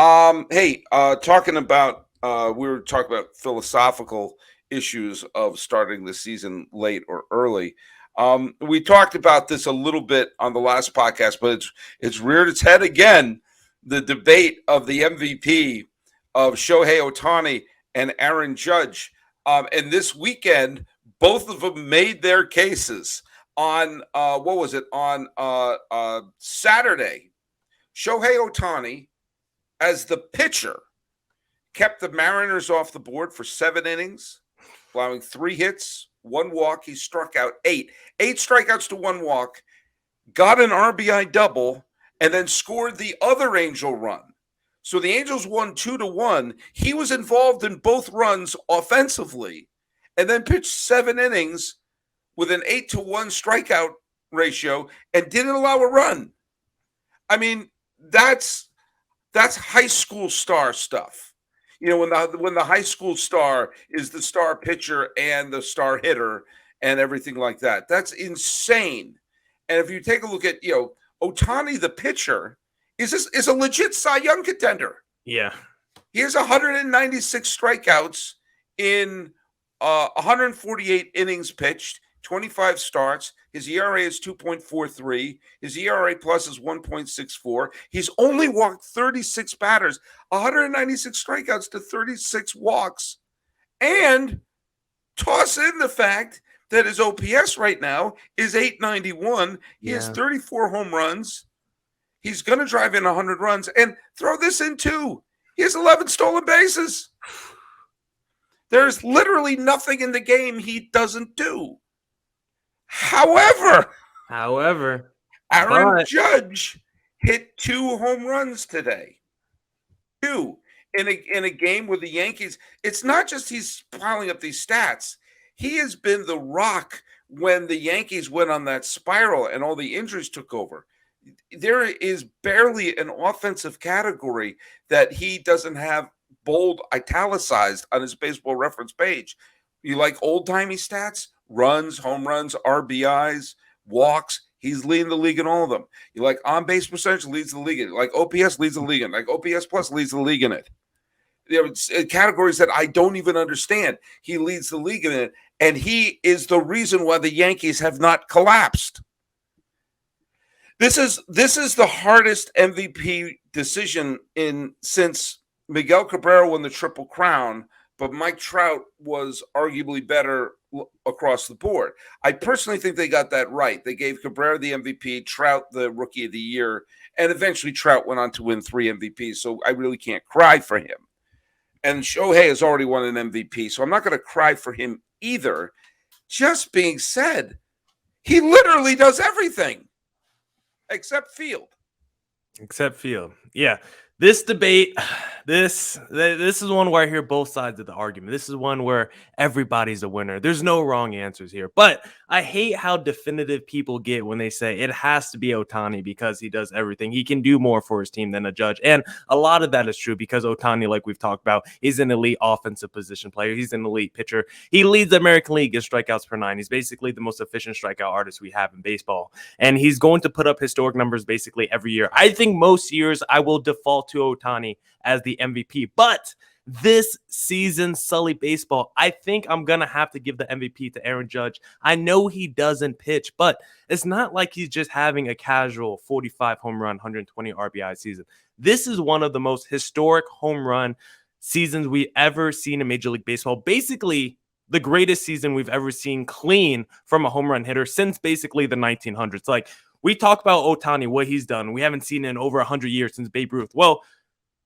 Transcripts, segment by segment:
Hey, talking about we were talking about philosophical issues of starting the season late or early. We talked about this a little bit on the last podcast, but it's reared its head again. The debate of the MVP of Shohei Ohtani and Aaron Judge. And this weekend, both of them made their cases on what was it on Saturday. Shohei Ohtani as the pitcher, kept the Mariners off the board for 7 innings, allowing 3 hits, 1 walk. He struck out 8. 8 strikeouts to 1 walk, got an RBI double, and then scored the other Angel run. So the Angels won 2-1. He was involved in both runs offensively, and then pitched 7 innings with an 8-1 strikeout ratio and didn't allow a run. I mean, that's high school star stuff. You know, when the high school star is the star pitcher and the star hitter and everything like that. That's insane. And if you take a look at, Ohtani, the pitcher, is a legit Cy Young contender. Yeah. He has 196 strikeouts in 148 innings pitched, 25 starts. His ERA is 2.43. His ERA plus is 1.64. He's only walked 36 batters, 196 strikeouts to 36 walks. And toss in the fact that his OPS right now is 891. He has 34 home runs. He's going to drive in 100 runs. And throw this in too. He has 11 stolen bases. There's literally nothing in the game he doesn't do. However, Aaron Judge hit 2 home runs today. 2 in a game with the Yankees. It's not just he's piling up these stats. He has been the rock when the Yankees went on that spiral and all the injuries took over. There is barely an offensive category that he doesn't have bold italicized on his baseball reference page. You like old-timey stats? Runs, home runs, RBIs, walks. He's leading the league in all of them. You like on-base percentage, leads the league in it. Like OPS, leads the league in it. Like OPS plus, leads the league in it. There are categories that I don't even understand. He leads the league in it, and he is the reason why the Yankees have not collapsed. This is the hardest MVP decision since Miguel Cabrera won the Triple Crown, but Mike Trout was arguably better across the board. I personally think they got that right. They gave Cabrera the MVP, Trout the Rookie of the Year, and eventually Trout went on to win 3 MVPs, so I really can't cry for him. And Shohei has already won an MVP, so I'm not going to cry for him either. Just being said, he literally does everything except field. Yeah. This debate, this is one where I hear both sides of the argument. This is one where everybody's a winner. There's no wrong answers here. But I hate how definitive people get when they say it has to be Ohtani because he does everything. He can do more for his team than a Judge. And a lot of that is true because Ohtani, like we've talked about, is an elite offensive position player. He's an elite pitcher. He leads the American League in strikeouts per 9. He's basically the most efficient strikeout artist we have in baseball. And he's going to put up historic numbers basically every year. I think most years I will default to Ohtani as the MVP. But this season, Sully Baseball, I think I'm going to have to give the MVP to Aaron Judge. I know he doesn't pitch, but it's not like he's just having a casual 45 home run, 120 RBI season. This is one of the most historic home run seasons we've ever seen in Major League Baseball. Basically, the greatest season we've ever seen clean from a home run hitter since basically the 1900s. Like, we talk about Ohtani, what he's done. We haven't seen it in over 100 years since Babe Ruth. Well,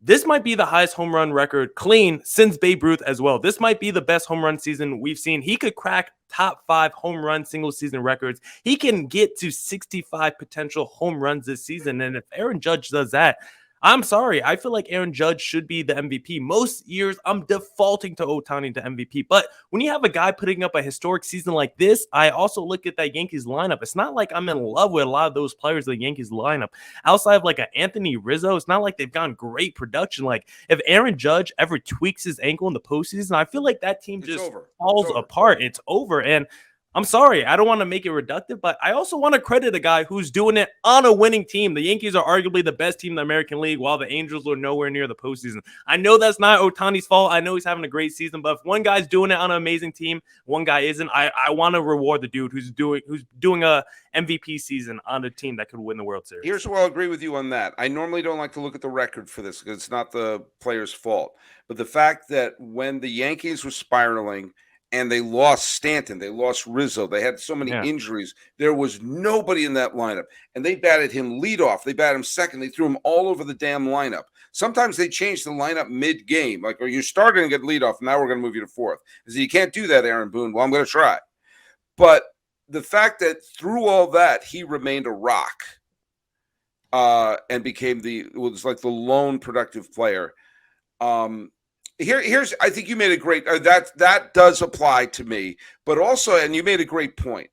this might be the highest home run record clean since Babe Ruth as well. This might be the best home run season we've seen. He could crack top 5 home run single season records. He can get to 65 potential home runs this season. And if Aaron Judge does that, I'm sorry. I feel like Aaron Judge should be the MVP. Most years, I'm defaulting to Ohtani to MVP. But when you have a guy putting up a historic season like this, I also look at that Yankees lineup. It's not like I'm in love with a lot of those players in the Yankees lineup. Outside of like an Anthony Rizzo, it's not like they've gotten great production. Like if Aaron Judge ever tweaks his ankle in the postseason, I feel like that team just falls apart. It's over. And I'm sorry, I don't want to make it reductive, but I also want to credit a guy who's doing it on a winning team. The Yankees are arguably the best team in the American League, while the Angels are nowhere near the postseason. I know that's not Ohtani's fault. I know he's having a great season, but if one guy's doing it on an amazing team, one guy isn't, I want to reward the dude who's doing a MVP season on a team that could win the World Series. Here's where I'll agree with you on that. I normally don't like to look at the record for this because it's not the player's fault. But the fact that when the Yankees were spiraling and they lost Stanton, they lost Rizzo, they had so many injuries, there was nobody in that lineup. And they batted him leadoff. They batted him second. They threw him all over the damn lineup. Sometimes they changed the lineup mid-game. Like, you're starting to get leadoff, now we're going to move you to fourth. I said, you can't do that, Aaron Boone. Well, I'm going to try. But the fact that through all that, he remained a rock and became was like the lone productive player. Here's I think you made a great that does apply to me, but also, and you made a great point.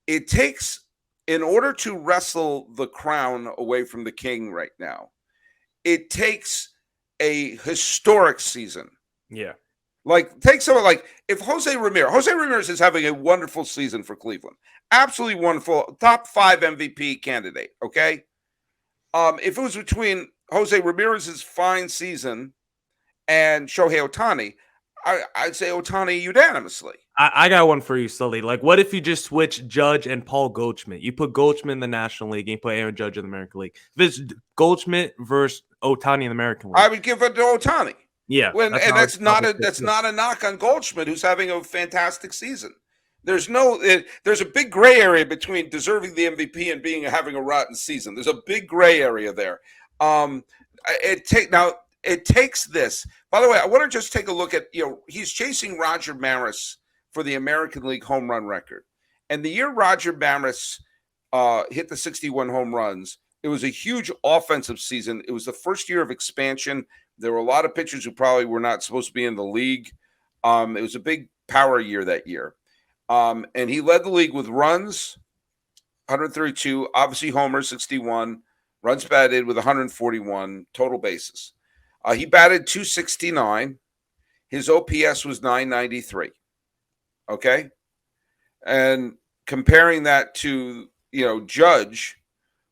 It takes, in order to wrestle the crown away from the king right now, it takes a historic season. Yeah. Like, take someone like if Jose Ramirez is having a wonderful season for Cleveland, absolutely wonderful, top 5 MVP candidate. Okay, if it was between Jose Ramirez's fine season and Shohei Ohtani, I'd say Ohtani unanimously. I got one for you, Sully. Like, what if you just switch Judge and Paul Goldschmidt? You put Goldschmidt in the National League and you put Aaron Judge in the American League. If it's Goldschmidt versus Ohtani in the American League, I would give it to Ohtani. Yeah, that's not a knock on Goldschmidt, who's having a fantastic season. There's a big gray area between deserving the MVP and having a rotten season. There's a big gray area there. It takes this. By the way, I want to just take a look at, he's chasing Roger Maris for the American League home run record. And the year Roger Maris hit the 61 home runs, it was a huge offensive season. It was the first year of expansion. There were a lot of pitchers who probably were not supposed to be in the league. It was a big power year that year. And he led the league with runs, 132, obviously homers, 61, runs batted with 141, total bases. He batted 269. His OPS was 993. Okay? And comparing that to, Judge,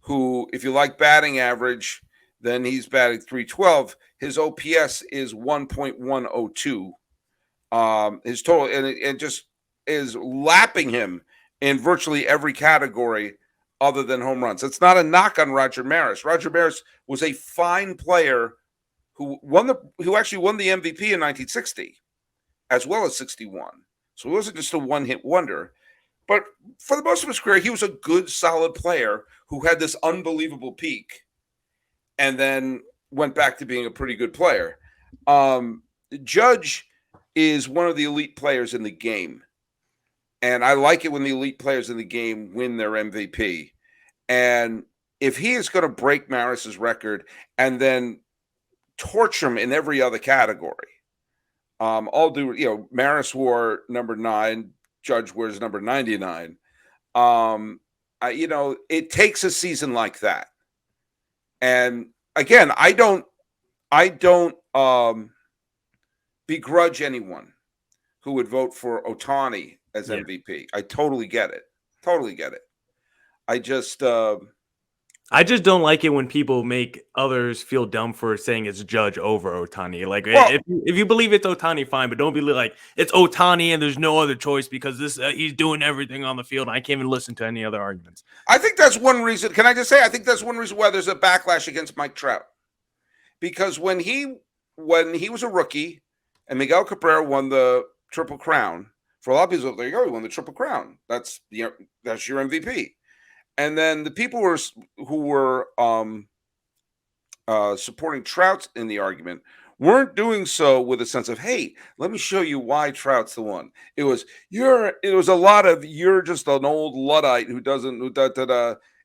who, if you like batting average, then he's batting 312. His OPS is 1.102. His total, and it just is lapping him in virtually every category other than home runs. It's not a knock on Roger Maris. Roger Maris was a fine player who actually won the MVP in 1960, as well as 61. So he wasn't just a one-hit wonder. But for the most of his career, he was a good, solid player who had this unbelievable peak and then went back to being a pretty good player. Judge is one of the elite players in the game. And I like it when the elite players in the game win their MVP. And if he is going to break Maris's record and then torture him in every other category, Maris wore number 9, Judge wears number 99. It takes a season like that. And again, I don't begrudge anyone who would vote for Ohtani as MVP. I totally get it. I just don't like it when people make others feel dumb for saying it's Judge over Ohtani. Like, if you believe it's Ohtani, fine, but don't be like it's Ohtani and there's no other choice because he's doing everything on the field. And I can't even listen to any other arguments. I think that's one reason. Can I just say I think that's one reason why there's a backlash against Mike Trout, because when he was a rookie and Miguel Cabrera won the Triple Crown, for a lot of people, there you go, he won the Triple Crown. That's your MVP. And then the people who were supporting Trout in the argument weren't doing so with a sense of, hey, let me show you why Trout's the one. It was a lot of you're just an old Luddite who doesn't and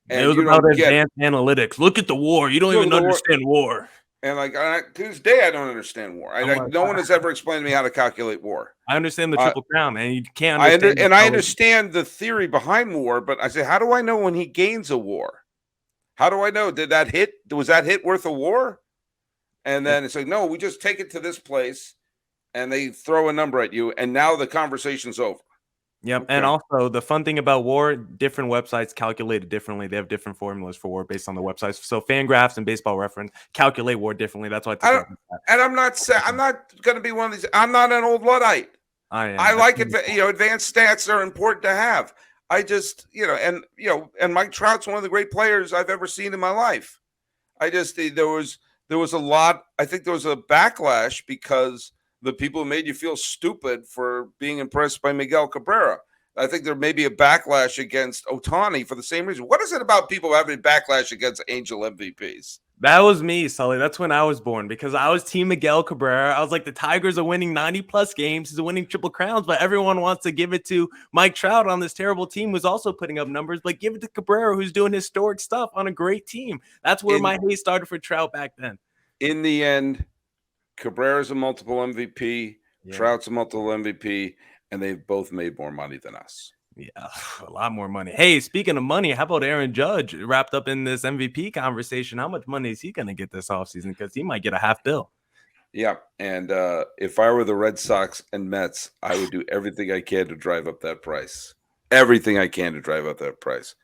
it was about advanced analytics. Look at the war. You don't even understand war. And to this day, I don't understand war. No one has ever explained to me how to calculate war. I understand the Triple Crown, and you can't understand. I understand the theory behind war, but I say, how do I know when he gains a war? How do I know? Was that hit worth a war? And then it's like, no, we just take it to this place, and they throw a number at you, and now the conversation's over. Yep. And Okay. also the fun thing about WAR, different websites calculate it differently. They have different formulas for WAR based on the websites. So Fangraphs and Baseball Reference calculate WAR differently. That's why I I took a don't, look at that. and I'm not going to be one of these. I'm not an old Luddite. I I am. like it. Advanced stats are important to have. I just, and Mike Trout's one of the great players I've ever seen in my life. I just there was a lot. I think there was a backlash because the people who made you feel stupid for being impressed by Miguel Cabrera. I think there may be a backlash against Ohtani for the same reason. What is it about people having a backlash against Angel MVPs? That was me, Sully. That's when I was born because I was Team Miguel Cabrera. I was like, the Tigers are winning 90 plus games. He's winning triple crowns, but everyone wants to give it to Mike Trout on this terrible team who's also putting up numbers. But give it to Cabrera, who's doing historic stuff on a great team. That's where In my hate started for Trout back then. in the end, Cabrera's a multiple MVP, Yeah. Trout's a multiple MVP, and they've both made more money than us. Yeah, a lot more money. Hey, speaking of money, how about Aaron Judge wrapped up in this MVP conversation? How much money is he going to get this offseason? Because he might get a half bill. Yeah, and if I were the Red Sox and Mets, I would do everything I can to drive up that price. Everything I can to drive up that price.